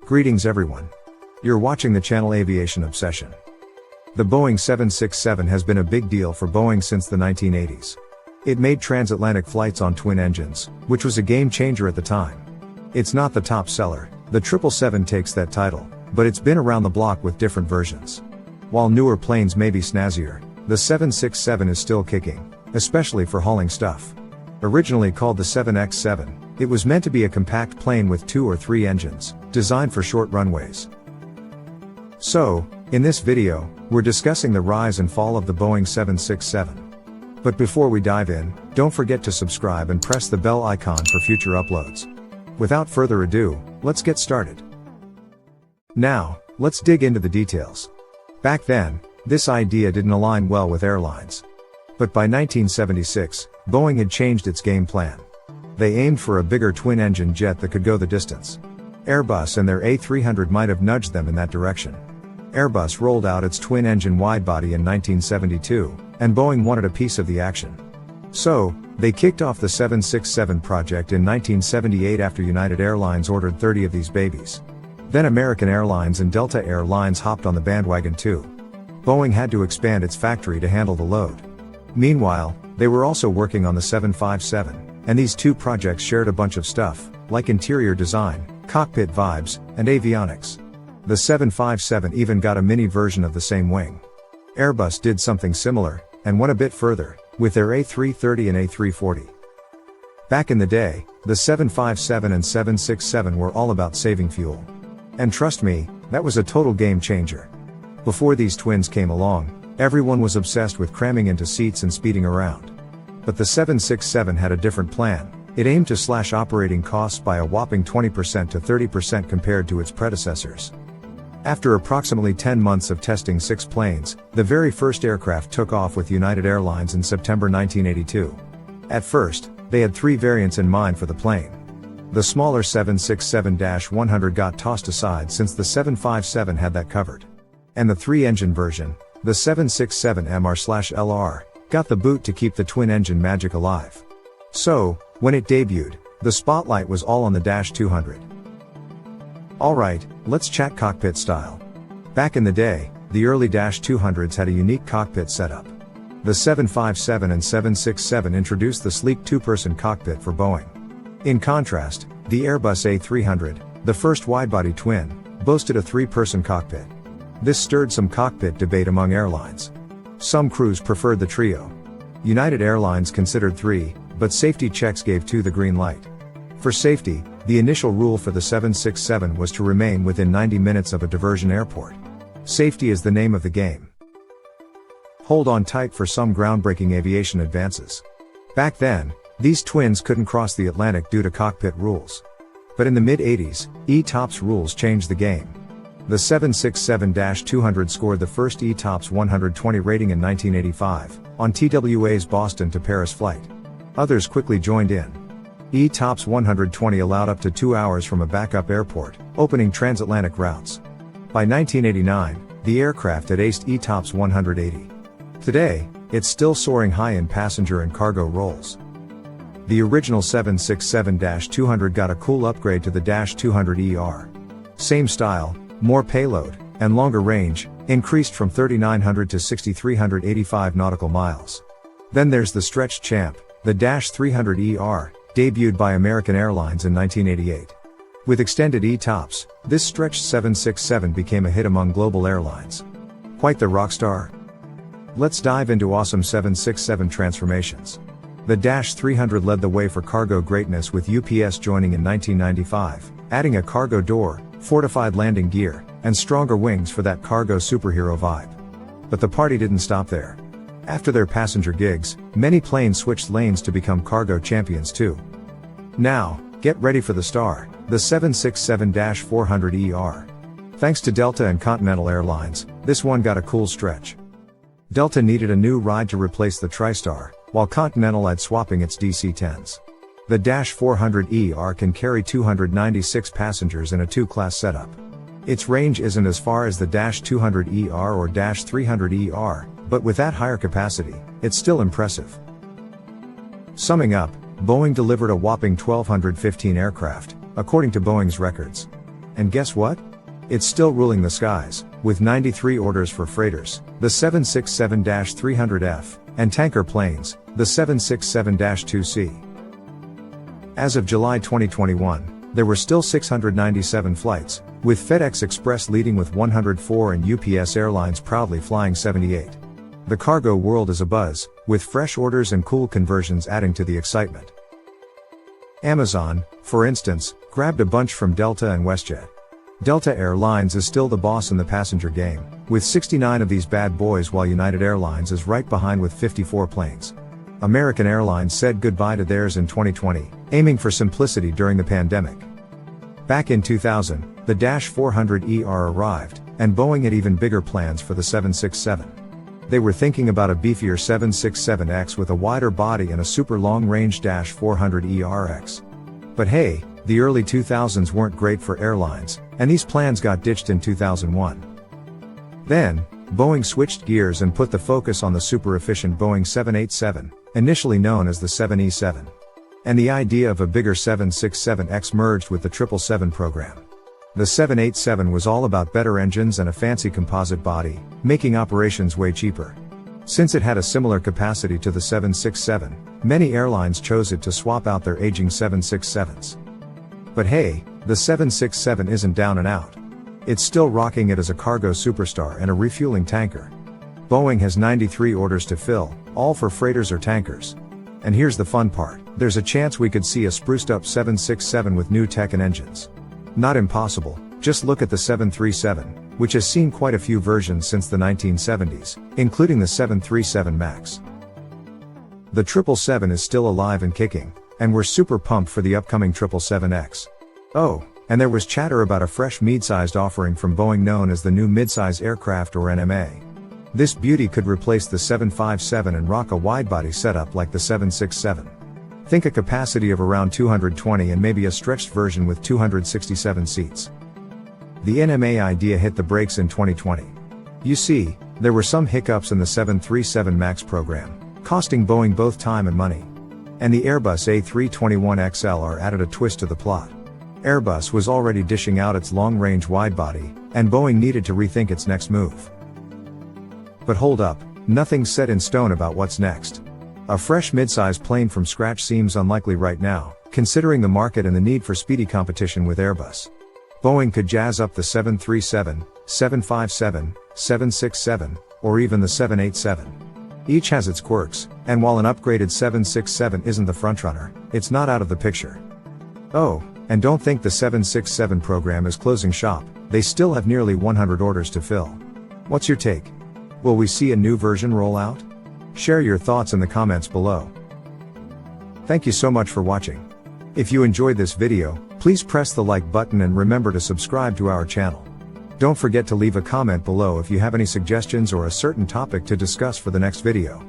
Greetings everyone. You're watching the channel Aviation Obsession. The Boeing 767 has been a big deal for Boeing since the 1980s. It made transatlantic flights on twin engines, which was a game changer at the time. It's not the top seller, the 777 takes that title, but it's been around the block with different versions. While newer planes may be snazzier, the 767 is still kicking, especially for hauling stuff. Originally called the 7X7, it was meant to be a compact plane with 2 or 3 engines, designed for short runways. So, in this video, we're discussing the rise and fall of the Boeing 767. But before we dive in, don't forget to subscribe and press the bell icon for future uploads. Without further ado, let's get started. Now, let's dig into the details. Back then, this idea didn't align well with airlines. But by 1976, Boeing had changed its game plan. They aimed for a bigger twin-engine jet that could go the distance. Airbus and their A300 might have nudged them in that direction. Airbus rolled out its twin-engine widebody in 1972, and Boeing wanted a piece of the action. So, they kicked off the 767 project in 1978 after United Airlines ordered 30 of these babies. Then American Airlines and Delta Air Lines hopped on the bandwagon too. Boeing had to expand its factory to handle the load. Meanwhile, they were also working on the 757, and these two projects shared a bunch of stuff, like interior design, cockpit vibes, and avionics. The 757 even got a mini version of the same wing. Airbus did something similar, and went a bit further, with their A330 and A340. Back in the day, the 757 and 767 were all about saving fuel. And trust me, that was a total game changer. Before these twins came along, everyone was obsessed with cramming into seats and speeding around. But the 767 had a different plan. It aimed to slash operating costs by a whopping 20% to 30% compared to its predecessors. After approximately 10 months of testing 6 planes, the very first aircraft took off with United Airlines in September 1982. At first, they had 3 variants in mind for the plane. The smaller 767-100 got tossed aside since the 757 had that covered. And the 3-engine version, the 767MR/LR, got the boot to keep the twin-engine magic alive. So, when it debuted, the spotlight was all on the -200. Alright, let's chat cockpit style. Back in the day, the early -200s had a unique cockpit setup. The 757 and 767 introduced the sleek 2-person cockpit for Boeing. In contrast, the Airbus A300, the first widebody twin, boasted a 3-person cockpit. This stirred some cockpit debate among airlines. Some crews preferred the trio. United Airlines considered 3, but safety checks gave 2 the green light. For safety, the initial rule for the 767 was to remain within 90 minutes of a diversion airport. Safety is the name of the game. Hold on tight for some groundbreaking aviation advances. Back then, these twins couldn't cross the Atlantic due to cockpit rules. But in the mid-80s, ETOPS rules changed the game. The 767-200 scored the first ETOPS 120 rating in 1985, on TWA's Boston to Paris flight. Others quickly joined in. ETOPS 120 allowed up to 2 hours from a backup airport, opening transatlantic routes. By 1989, the aircraft had aced ETOPS 180. Today, it's still soaring high in passenger and cargo roles. The original 767-200 got a cool upgrade to the -200ER. Same style, more payload, and longer range, increased from 3,900 to 6,385 nautical miles. Then there's the stretched champ, the -300ER, debuted by American Airlines in 1988. With extended ETOPS, this stretched 767 became a hit among global airlines. Quite the rock star. Let's dive into awesome 767 transformations. The -300 led the way for cargo greatness with UPS joining in 1995, adding a cargo door, fortified landing gear, and stronger wings for that cargo superhero vibe. But the party didn't stop there. After their passenger gigs, many planes switched lanes to become cargo champions too. Now, get ready for the star, the 767-400ER. Thanks to Delta and Continental Airlines, this one got a cool stretch. Delta needed a new ride to replace the TriStar, while Continental had swapping its DC-10s. The -400ER can carry 296 passengers in a 2-class setup. Its range isn't as far as the -200ER or -300ER, but with that higher capacity, it's still impressive. Summing up, Boeing delivered a whopping 1,215 aircraft, according to Boeing's records. And guess what? It's still ruling the skies, with 93 orders for freighters, the 767-300F, and tanker planes, the 767-2C. As of July 2021, there were still 697 flights, with FedEx Express leading with 104 and UPS Airlines proudly flying 78. The cargo world is abuzz, with fresh orders and cool conversions adding to the excitement. Amazon, for instance, grabbed a bunch from Delta and WestJet. Delta Airlines is still the boss in the passenger game, with 69 of these bad boys, while United Airlines is right behind with 54 planes. American Airlines said goodbye to theirs in 2020, aiming for simplicity during the pandemic. Back in 2000, the -400ER arrived, and Boeing had even bigger plans for the 767. They were thinking about a beefier 767X with a wider body and a super long-range -400ERX. But hey, the early 2000s weren't great for airlines, and these plans got ditched in 2001. Then, Boeing switched gears and put the focus on the super-efficient Boeing 787, initially known as the 7E7. And the idea of a bigger 767X merged with the 777 program. The 787 was all about better engines and a fancy composite body, making operations way cheaper. Since it had a similar capacity to the 767, many airlines chose it to swap out their aging 767s. But hey, the 767 isn't down and out. It's still rocking it as a cargo superstar and a refueling tanker. Boeing has 93 orders to fill, all for freighters or tankers. And here's the fun part, there's a chance we could see a spruced up 767 with new tech and engines. Not impossible, just look at the 737, which has seen quite a few versions since the 1970s, including the 737 MAX. The 777 is still alive and kicking, and we're super pumped for the upcoming 777X. Oh, and there was chatter about a fresh mid-sized offering from Boeing known as the new midsize aircraft or NMA. This beauty could replace the 757 and rock a widebody setup like the 767. Think a capacity of around 220 and maybe a stretched version with 267 seats. The NMA idea hit the brakes in 2020. You see, there were some hiccups in the 737 MAX program, costing Boeing both time and money. And the Airbus A321XLR added a twist to the plot. Airbus was already dishing out its long-range widebody, and Boeing needed to rethink its next move. But hold up, nothing's set in stone about what's next. A fresh midsize plane from scratch seems unlikely right now, considering the market and the need for speedy competition with Airbus. Boeing could jazz up the 737, 757, 767, or even the 787. Each has its quirks, and while an upgraded 767 isn't the frontrunner, it's not out of the picture. Oh, and don't think the 767 program is closing shop, they still have nearly 100 orders to fill. What's your take? Will we see a new version roll out? Share your thoughts in the comments below. Thank you so much for watching. If you enjoyed this video, please press the like button and remember to subscribe to our channel. Don't forget to leave a comment below if you have any suggestions or a certain topic to discuss for the next video.